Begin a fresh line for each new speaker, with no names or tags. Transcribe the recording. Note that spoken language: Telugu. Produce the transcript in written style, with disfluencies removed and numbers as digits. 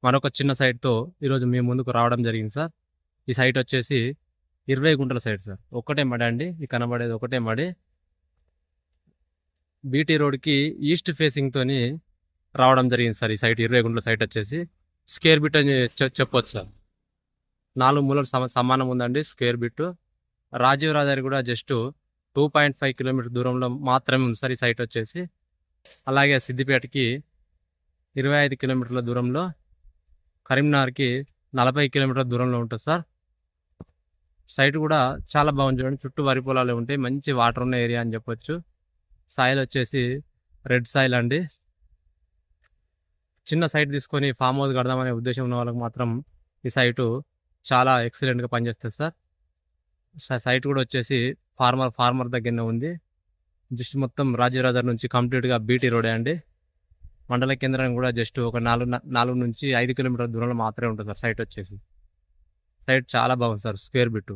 మరొక చిన్న సైట్‌తో ఈరోజు మీ ముందుకు రావడం జరిగింది సార్. ఈ సైట్ వచ్చేసి 20 గుంటల సైట్ సార్. ఒక్కటే మడి అండి. ఈ కనబడేది ఒకటే మడి. బీటీ రోడ్‌కి ఈస్ట్ ఫేసింగ్‌తోని రావడం జరిగింది సార్. ఈ సైట్ 20 గుంటల సైట్ వచ్చేసి స్క్వేర్ బిట్ అని చెప్పొచ్చు సార్. 4 మూలలు సమానం ఉందండి స్క్వేర్ బిట్. రాజీవ్ రహదారి కూడా జస్ట్ 2.5 కిలోమీటర్ దూరంలో మాత్రమే ఉంది సార్ ఈ సైట్ వచ్చేసి. అలాగే సిద్దిపేటకి 25 కిలోమీటర్ల దూరంలో, కరీంనగర్కి 40 కిలోమీటర్ల దూరంలో ఉంటుంది సార్. సైట్ కూడా చాలా బాగుంది చూడండి. చుట్టూ వరి పొలాలు ఉంటాయి. మంచి వాటర్ ఉన్న ఏరియా అని చెప్పొచ్చు. సాయిల్ వచ్చేసి రెడ్ సాయిల్ అండి. చిన్న సైట్ తీసుకొని ఫామ్ హౌస్ కడదామనే ఉద్దేశం ఉన్న వాళ్ళకి మాత్రం ఈ సైటు చాలా ఎక్సలెంట్గా పనిచేస్తుంది సార్. సైట్ కూడా వచ్చేసి ఫార్మర్ దగ్గరనే ఉంది. జస్ట్ మొత్తం రాజీవ్ రహదారి నుంచి కంప్లీట్గా బీటీ రోడే అండి. మండల కేంద్రం కూడా జస్ట్ ఒక 4 నుంచి 5 కిలోమీటర్ల దూరంలో మాత్రమే ఉంటుంది సార్ సైట్ వచ్చేసి. సైట్ చాలా బాగుంది సార్ స్క్వేర్ బిట్.